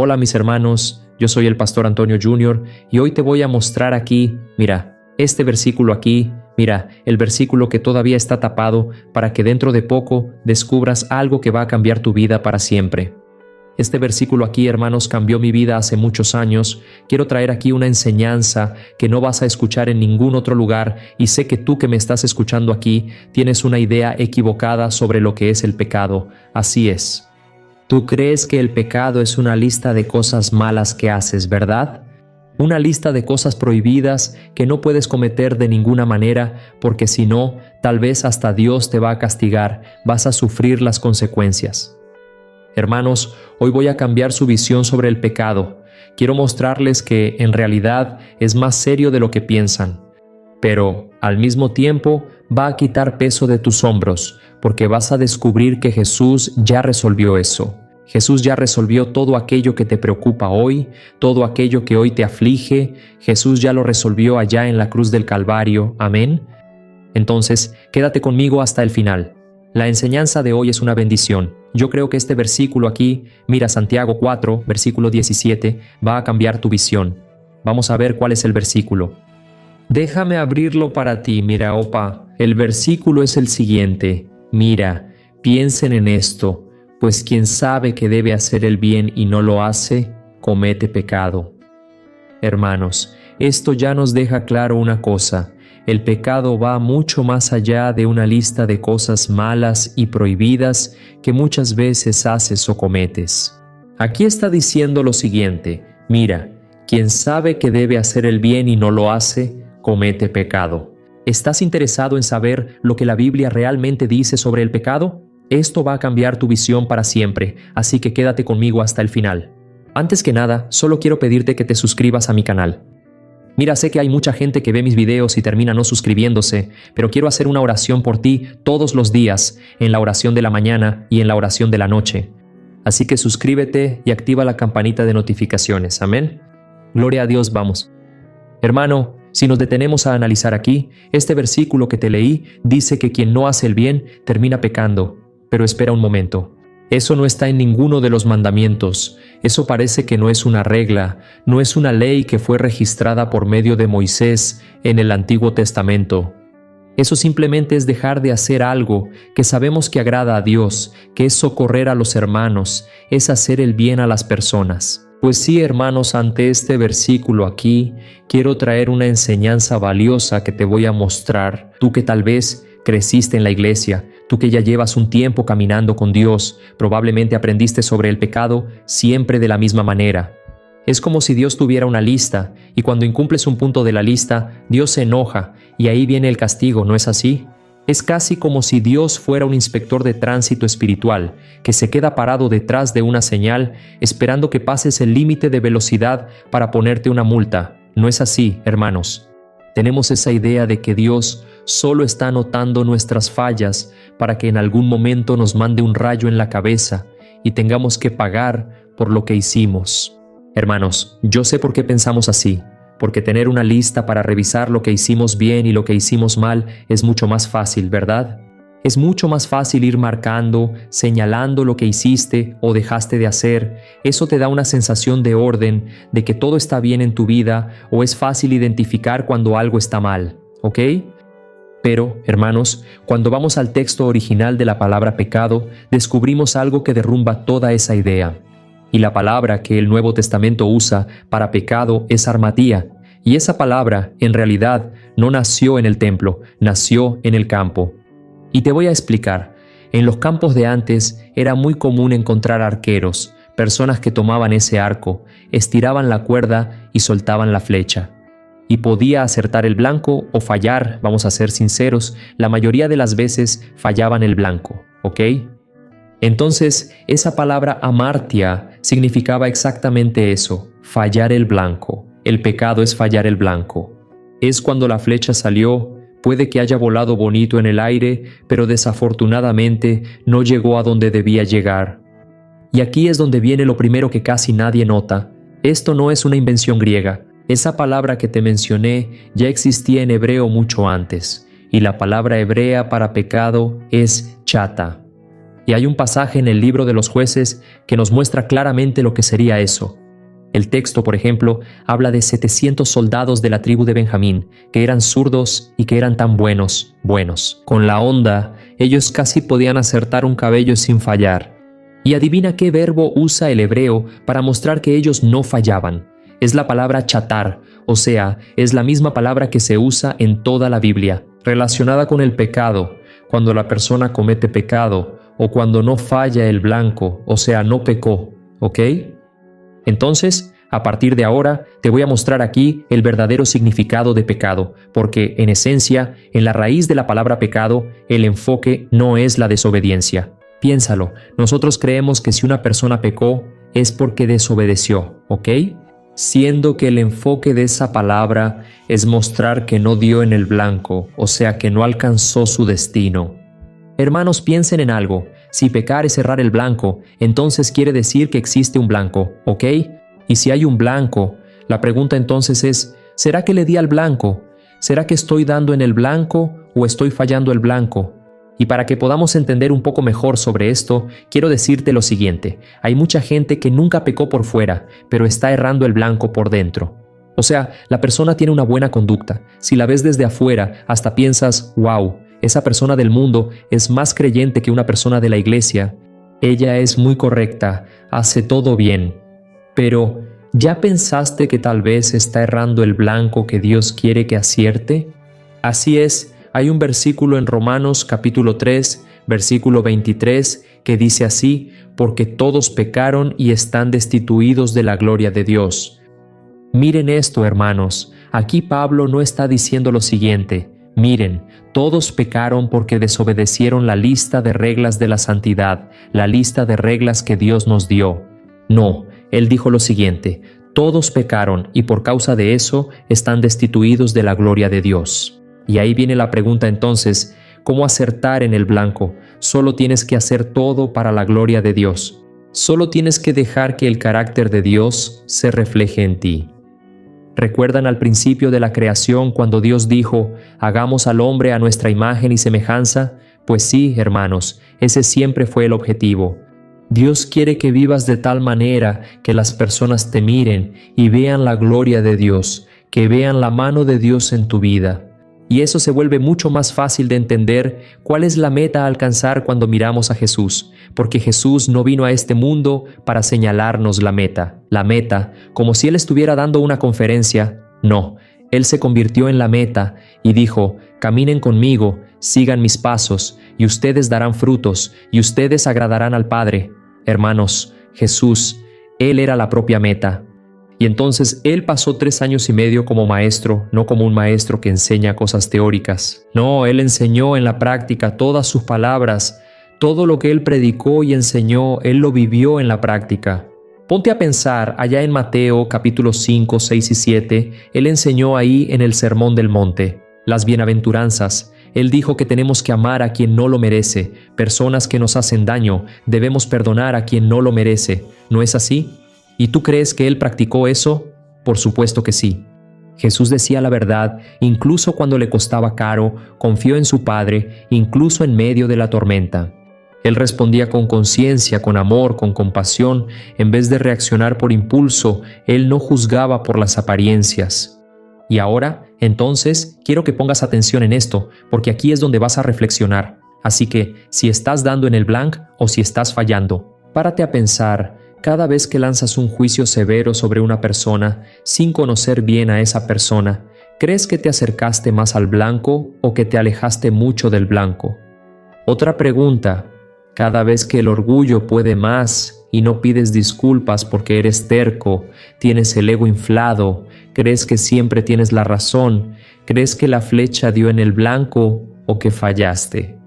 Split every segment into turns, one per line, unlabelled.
Hola mis hermanos, yo soy el pastor Antonio Jr. y hoy te voy a mostrar aquí, mira, este versículo aquí, mira, el versículo que todavía está tapado para que dentro de poco descubras algo que va a cambiar tu vida para siempre. Este versículo aquí, hermanos, cambió mi vida hace muchos años. Quiero traer aquí una enseñanza que no vas a escuchar en ningún otro lugar y sé que tú que me estás escuchando aquí tienes una idea equivocada sobre lo que es el pecado. Así es. Tú crees que el pecado es una lista de cosas malas que haces, ¿verdad? Una lista de cosas prohibidas que no puedes cometer de ninguna manera porque si no, tal vez hasta Dios te va a castigar, vas a sufrir las consecuencias. Hermanos, hoy voy a cambiar su visión sobre el pecado. Quiero mostrarles que en realidad es más serio de lo que piensan, pero al mismo tiempo va a quitar peso de tus hombros, porque vas a descubrir que Jesús ya resolvió eso. Jesús ya resolvió todo aquello que te preocupa hoy, todo aquello que hoy te aflige. Jesús ya lo resolvió allá en la cruz del Calvario. Amén. Entonces, quédate conmigo hasta el final. La enseñanza de hoy es una bendición. Yo creo que este versículo aquí, mira Santiago 4, versículo 17, va a cambiar tu visión. Vamos a ver cuál es el versículo. Déjame abrirlo para ti, mira, opa. El versículo es el siguiente. Mira, piensen en esto, pues quien sabe que debe hacer el bien y no lo hace, comete pecado. Hermanos, esto ya nos deja claro una cosa. El pecado va mucho más allá de una lista de cosas malas y prohibidas que muchas veces haces o cometes. Aquí está diciendo lo siguiente, mira, quien sabe que debe hacer el bien y no lo hace, comete pecado. ¿Estás interesado en saber lo que la Biblia realmente dice sobre el pecado? Esto va a cambiar tu visión para siempre, así que quédate conmigo hasta el final. Antes que nada, solo quiero pedirte que te suscribas a mi canal. Mira, sé que hay mucha gente que ve mis videos y termina no suscribiéndose, pero quiero hacer una oración por ti todos los días, en la oración de la mañana y en la oración de la noche. Así que suscríbete y activa la campanita de notificaciones. Amén. Gloria a Dios, vamos. Hermano, si nos detenemos a analizar aquí, este versículo que te leí dice que quien no hace el bien termina pecando. Pero espera un momento. Eso no está en ninguno de los mandamientos. Eso parece que no es una regla, no es una ley que fue registrada por medio de Moisés en el Antiguo Testamento. Eso simplemente es dejar de hacer algo que sabemos que agrada a Dios, que es socorrer a los hermanos, es hacer el bien a las personas. Pues sí, hermanos, ante este versículo aquí, quiero traer una enseñanza valiosa que te voy a mostrar. Tú que tal vez creciste en la iglesia, tú que ya llevas un tiempo caminando con Dios, probablemente aprendiste sobre el pecado siempre de la misma manera. Es como si Dios tuviera una lista, y cuando incumples un punto de la lista, Dios se enoja, y ahí viene el castigo, ¿no es así? Es casi como si Dios fuera un inspector de tránsito espiritual, que se queda parado detrás de una señal, esperando que pases el límite de velocidad para ponerte una multa. No es así, hermanos. Tenemos esa idea de que Dios solo está anotando nuestras fallas para que en algún momento nos mande un rayo en la cabeza y tengamos que pagar por lo que hicimos. Hermanos, yo sé por qué pensamos así, porque tener una lista para revisar lo que hicimos bien y lo que hicimos mal es mucho más fácil, ¿verdad? Es mucho más fácil ir marcando, señalando lo que hiciste o dejaste de hacer. Eso te da una sensación de orden, de que todo está bien en tu vida, o es fácil identificar cuando algo está mal, ¿ok? Pero, hermanos, cuando vamos al texto original de la palabra pecado, descubrimos algo que derrumba toda esa idea. Y la palabra que el Nuevo Testamento usa para pecado es armatía, y esa palabra, en realidad, no nació en el templo, nació en el campo. Y te voy a explicar. En los campos de antes era muy común encontrar arqueros, personas que tomaban ese arco, estiraban la cuerda y soltaban la flecha. Y podía acertar el blanco o fallar, vamos a ser sinceros, la mayoría de las veces fallaban el blanco, ¿ok? Entonces, esa palabra amartia significaba exactamente eso, fallar el blanco. El pecado es fallar el blanco. Es cuando la flecha salió. Puede que haya volado bonito en el aire, pero desafortunadamente no llegó a donde debía llegar. Y aquí es donde viene lo primero que casi nadie nota. Esto no es una invención griega. Esa palabra que te mencioné ya existía en hebreo mucho antes, y la palabra hebrea para pecado es chata. Y hay un pasaje en el libro de los Jueces que nos muestra claramente lo que sería eso. El texto, por ejemplo, habla de 700 soldados de la tribu de Benjamín, que eran zurdos y que eran tan buenos. Con la onda, ellos casi podían acertar un cabello sin fallar. Y adivina qué verbo usa el hebreo para mostrar que ellos no fallaban. Es la palabra chatar, o sea, es la misma palabra que se usa en toda la Biblia, relacionada con el pecado, cuando la persona comete pecado, o cuando no falla el blanco, o sea, no pecó, ¿ok? Entonces, a partir de ahora, te voy a mostrar aquí el verdadero significado de pecado, porque, en esencia, en la raíz de la palabra pecado, el enfoque no es la desobediencia. Piénsalo, nosotros creemos que si una persona pecó, es porque desobedeció, ¿ok? Siendo que el enfoque de esa palabra es mostrar que no dio en el blanco, o sea, que no alcanzó su destino. Hermanos, piensen en algo. Si pecar es errar el blanco, entonces quiere decir que existe un blanco, ¿ok? Y si hay un blanco, la pregunta entonces es, ¿será que le di al blanco? ¿Será que estoy dando en el blanco o estoy fallando el blanco? Y para que podamos entender un poco mejor sobre esto, quiero decirte lo siguiente. Hay mucha gente que nunca pecó por fuera, pero está errando el blanco por dentro. O sea, la persona tiene una buena conducta. Si la ves desde afuera, hasta piensas, wow, esa persona del mundo es más creyente que una persona de la iglesia. Ella es muy correcta, hace todo bien. Pero, ¿ya pensaste que tal vez está errando el blanco que Dios quiere que acierte? Así es, hay un versículo en Romanos capítulo 3, versículo 23, que dice así, porque todos pecaron y están destituidos de la gloria de Dios. Miren esto, hermanos, aquí Pablo no está diciendo lo siguiente, miren, todos pecaron porque desobedecieron la lista de reglas de la santidad, la lista de reglas que Dios nos dio. No, él dijo lo siguiente, todos pecaron y por causa de eso están destituidos de la gloria de Dios. Y ahí viene la pregunta entonces, ¿cómo acertar en el blanco? Solo tienes que hacer todo para la gloria de Dios. Solo tienes que dejar que el carácter de Dios se refleje en ti. ¿Recuerdan al principio de la creación cuando Dios dijo, hagamos al hombre a nuestra imagen y semejanza? Pues sí, hermanos, ese siempre fue el objetivo. Dios quiere que vivas de tal manera que las personas te miren y vean la gloria de Dios, que vean la mano de Dios en tu vida. Y eso se vuelve mucho más fácil de entender cuál es la meta a alcanzar cuando miramos a Jesús, porque Jesús no vino a este mundo para señalarnos la meta, como si Él estuviera dando una conferencia. No, Él se convirtió en la meta y dijo, caminen conmigo, sigan mis pasos, y ustedes darán frutos, y ustedes agradarán al Padre. Hermanos, Jesús, Él era la propia meta. Y entonces Él pasó 3 años y medio como maestro, no como un maestro que enseña cosas teóricas. No, Él enseñó en la práctica todas sus palabras. Todo lo que Él predicó y enseñó, Él lo vivió en la práctica. Ponte a pensar, allá en Mateo capítulos 5, 6 y 7, Él enseñó ahí en el Sermón del Monte, las bienaventuranzas. Él dijo que tenemos que amar a quien no lo merece, personas que nos hacen daño, debemos perdonar a quien no lo merece. ¿No es así? ¿Y tú crees que Él practicó eso? Por supuesto que sí. Jesús decía la verdad, incluso cuando le costaba caro, confió en su Padre, incluso en medio de la tormenta. Él respondía con conciencia, con amor, con compasión, en vez de reaccionar por impulso, Él no juzgaba por las apariencias. Y ahora, entonces, quiero que pongas atención en esto, porque aquí es donde vas a reflexionar. Así que, si estás dando en el blanc o si estás fallando, párate a pensar. Cada vez que lanzas un juicio severo sobre una persona, sin conocer bien a esa persona, ¿crees que te acercaste más al blanco o que te alejaste mucho del blanco? Otra pregunta, cada vez que el orgullo puede más y no pides disculpas porque eres terco, tienes el ego inflado, crees que siempre tienes la razón, crees que la flecha dio en el blanco o que fallaste.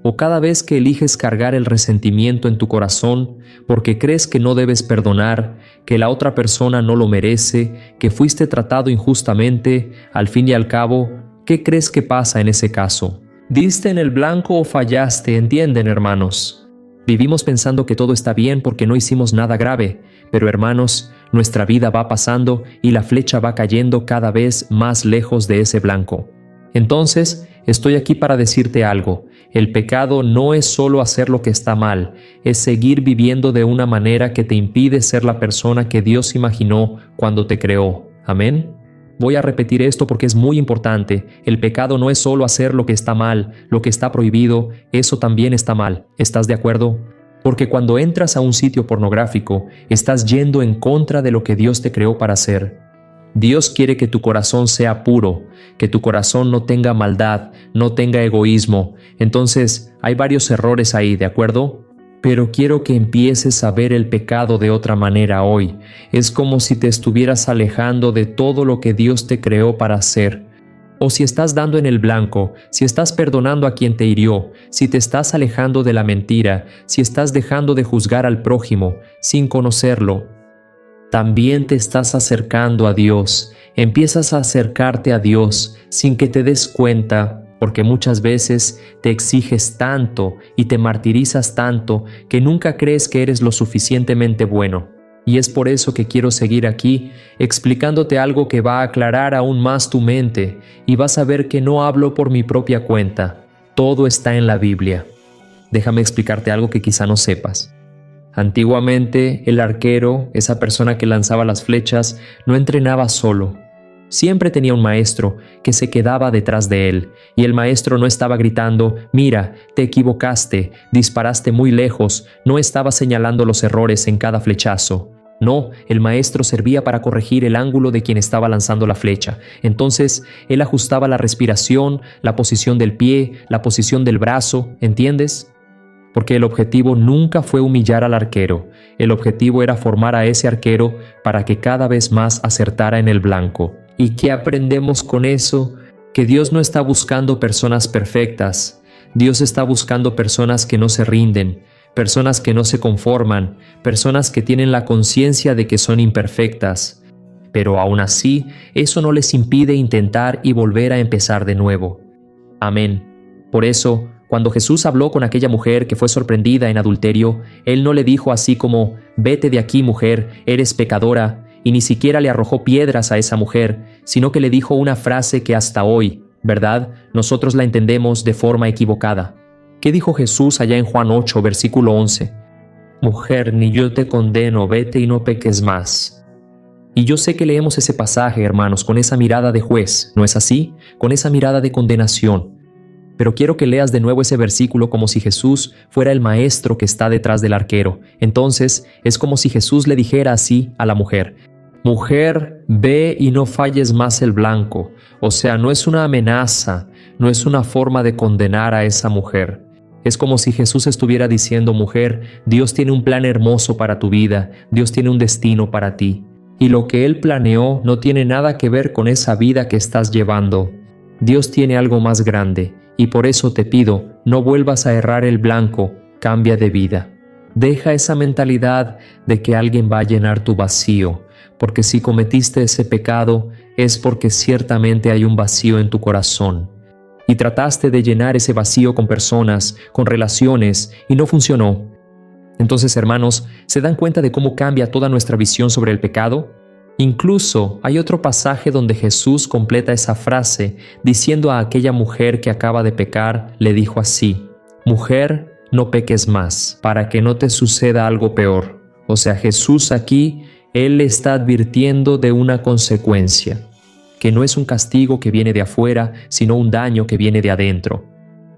O cada vez que eliges cargar el resentimiento en tu corazón porque crees que no debes perdonar, que la otra persona no lo merece, que fuiste tratado injustamente, al fin y al cabo, ¿qué crees que pasa en ese caso? ¿Diste en el blanco o fallaste? ¿Entienden, hermanos? Vivimos pensando que todo está bien porque no hicimos nada grave, pero hermanos, nuestra vida va pasando y la flecha va cayendo cada vez más lejos de ese blanco. Entonces, estoy aquí para decirte algo. El pecado no es solo hacer lo que está mal, es seguir viviendo de una manera que te impide ser la persona que Dios imaginó cuando te creó. Amén. Voy a repetir esto porque es muy importante. El pecado no es solo hacer lo que está mal, lo que está prohibido, eso también está mal. ¿Estás de acuerdo? Porque cuando entras a un sitio pornográfico, estás yendo en contra de lo que Dios te creó para hacer. Dios quiere que tu corazón sea puro, que tu corazón no tenga maldad, no tenga egoísmo. Entonces, hay varios errores ahí, ¿de acuerdo? Pero quiero que empieces a ver el pecado de otra manera hoy. Es como si te estuvieras alejando de todo lo que Dios te creó para hacer. O si estás dando en el blanco, si estás perdonando a quien te hirió, si te estás alejando de la mentira, si estás dejando de juzgar al prójimo sin conocerlo, también te estás acercando a Dios. Empiezas a acercarte a Dios sin que te des cuenta, porque muchas veces te exiges tanto y te martirizas tanto que nunca crees que eres lo suficientemente bueno. Y es por eso que quiero seguir aquí explicándote algo que va a aclarar aún más tu mente y vas a ver que no hablo por mi propia cuenta. Todo está en la Biblia. Déjame explicarte algo que quizá no sepas. Antiguamente, el arquero, esa persona que lanzaba las flechas, no entrenaba solo. Siempre tenía un maestro que se quedaba detrás de él, y el maestro no estaba gritando: «Mira, te equivocaste, disparaste muy lejos», no estaba señalando los errores en cada flechazo. No, el maestro servía para corregir el ángulo de quien estaba lanzando la flecha. Entonces, él ajustaba la respiración, la posición del pie, la posición del brazo, ¿entiendes? Porque el objetivo nunca fue humillar al arquero. El objetivo era formar a ese arquero para que cada vez más acertara en el blanco. ¿Y qué aprendemos con eso? Que Dios no está buscando personas perfectas. Dios está buscando personas que no se rinden, personas que no se conforman, personas que tienen la conciencia de que son imperfectas. Pero aún así, eso no les impide intentar y volver a empezar de nuevo. Amén. Por eso, cuando Jesús habló con aquella mujer que fue sorprendida en adulterio, Él no le dijo así como: «Vete de aquí, mujer, eres pecadora», y ni siquiera le arrojó piedras a esa mujer, sino que le dijo una frase que hasta hoy, ¿verdad?, nosotros la entendemos de forma equivocada. ¿Qué dijo Jesús allá en Juan 8, versículo 11? «Mujer, ni yo te condeno, vete y no peques más». Y yo sé que leemos ese pasaje, hermanos, con esa mirada de juez, ¿no es así? Con esa mirada de condenación. Pero quiero que leas de nuevo ese versículo como si Jesús fuera el maestro que está detrás del arquero. Entonces, es como si Jesús le dijera así a la mujer: «Mujer, ve y no falles más el blanco». O sea, no es una amenaza, no es una forma de condenar a esa mujer. Es como si Jesús estuviera diciendo: «Mujer, Dios tiene un plan hermoso para tu vida, Dios tiene un destino para ti. Y lo que Él planeó no tiene nada que ver con esa vida que estás llevando. Dios tiene algo más grande. Y por eso te pido, no vuelvas a errar el blanco, cambia de vida. Deja esa mentalidad de que alguien va a llenar tu vacío, porque si cometiste ese pecado es porque ciertamente hay un vacío en tu corazón. Y trataste de llenar ese vacío con personas, con relaciones, y no funcionó. Entonces, hermanos, ¿se dan cuenta de cómo cambia toda nuestra visión sobre el pecado? Incluso hay otro pasaje donde Jesús completa esa frase diciendo a aquella mujer que acaba de pecar, le dijo así: «Mujer, no peques más, para que no te suceda algo peor». O sea, Jesús aquí, Él le está advirtiendo de una consecuencia, que no es un castigo que viene de afuera, sino un daño que viene de adentro.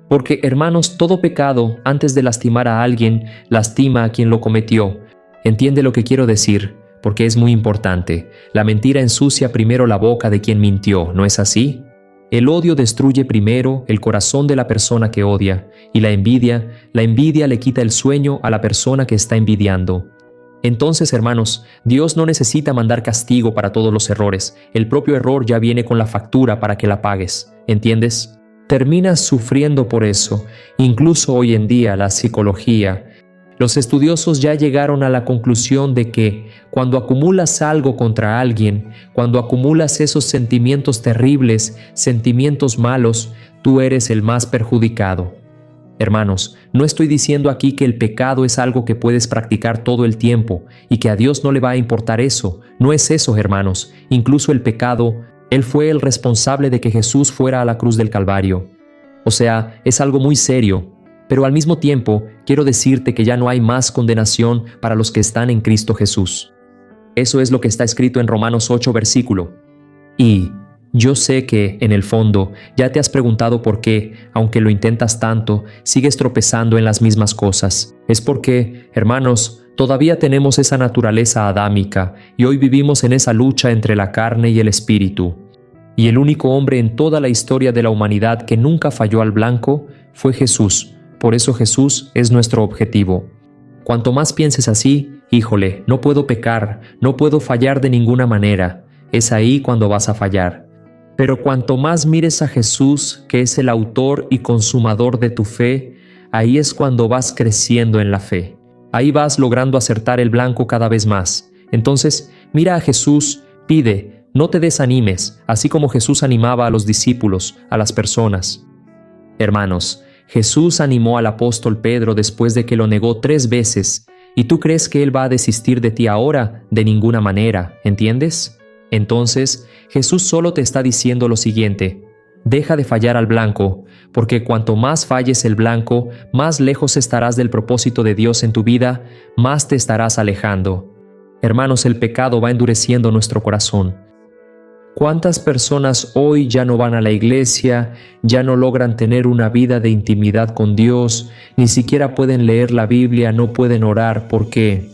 Porque, hermanos, todo pecado, antes de lastimar a alguien, lastima a quien lo cometió. ¿Entiende lo que quiero decir? Porque es muy importante. La mentira ensucia primero la boca de quien mintió, ¿no es así? El odio destruye primero el corazón de la persona que odia, y la envidia le quita el sueño a la persona que está envidiando. Entonces, hermanos, Dios no necesita mandar castigo para todos los errores. El propio error ya viene con la factura para que la pagues, ¿entiendes? Terminas sufriendo por eso. Incluso hoy en día la psicología, los estudiosos ya llegaron a la conclusión de que cuando acumulas algo contra alguien, cuando acumulas esos sentimientos terribles, sentimientos malos, tú eres el más perjudicado. Hermanos, no estoy diciendo aquí que el pecado es algo que puedes practicar todo el tiempo y que a Dios no le va a importar eso. No es eso, hermanos. Incluso el pecado Él fue el responsable de que Jesús fuera a la cruz del Calvario. O sea, es algo muy serio, pero al mismo tiempo quiero decirte que ya no hay más condenación para los que están en Cristo Jesús. Eso es lo que está escrito en Romanos 8, versículo. Y yo sé que, en el fondo, ya te has preguntado por qué, aunque lo intentas tanto, sigues tropezando en las mismas cosas. Es porque, hermanos, todavía tenemos esa naturaleza adámica y hoy vivimos en esa lucha entre la carne y el espíritu. Y el único hombre en toda la historia de la humanidad que nunca falló al blanco fue Jesús. Por eso Jesús es nuestro objetivo. Cuanto más pienses así, híjole, no puedo pecar, no puedo fallar de ninguna manera, es ahí cuando vas a fallar. Pero cuanto más mires a Jesús, que es el autor y consumador de tu fe, ahí es cuando vas creciendo en la fe. Ahí vas logrando acertar el blanco cada vez más. Entonces, mira a Jesús, pide, no te desanimes, así como Jesús animaba a los discípulos, a las personas. Hermanos, Jesús animó al apóstol Pedro después de que lo negó 3 veces, ¿y tú crees que Él va a desistir de ti ahora? De ninguna manera, ¿entiendes? Entonces, Jesús solo te está diciendo lo siguiente: deja de fallar al blanco, porque cuanto más falles el blanco, más lejos estarás del propósito de Dios en tu vida, más te estarás alejando. Hermanos, el pecado va endureciendo nuestro corazón. ¿Cuántas personas hoy ya no van a la iglesia, ya no logran tener una vida de intimidad con Dios, ni siquiera pueden leer la Biblia, no pueden orar? ¿Por qué?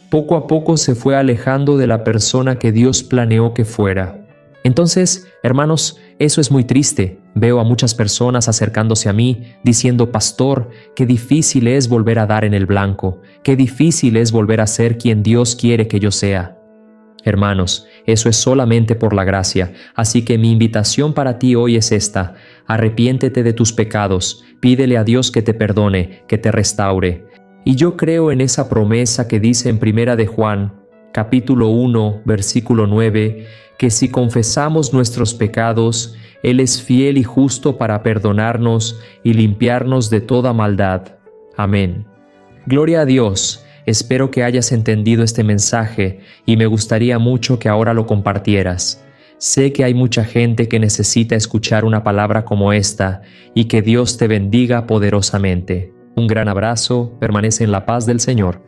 Poco a poco se fue alejando de la persona que Dios planeó que fuera. Entonces, hermanos, eso es muy triste. Veo a muchas personas acercándose a mí diciendo: pastor, qué difícil es volver a dar en el blanco, qué difícil es volver a ser quien Dios quiere que yo sea. Hermanos, eso es solamente por la gracia, así que mi invitación para ti hoy es esta: arrepiéntete de tus pecados, pídele a Dios que te perdone, que te restaure. Y yo creo en esa promesa que dice en 1 de Juan, capítulo 1, versículo 9, que si confesamos nuestros pecados, Él es fiel y justo para perdonarnos y limpiarnos de toda maldad. Amén. Gloria a Dios. Espero que hayas entendido este mensaje y me gustaría mucho que ahora lo compartieras. Sé que hay mucha gente que necesita escuchar una palabra como esta y que Dios te bendiga poderosamente. Un gran abrazo, permanece en la paz del Señor.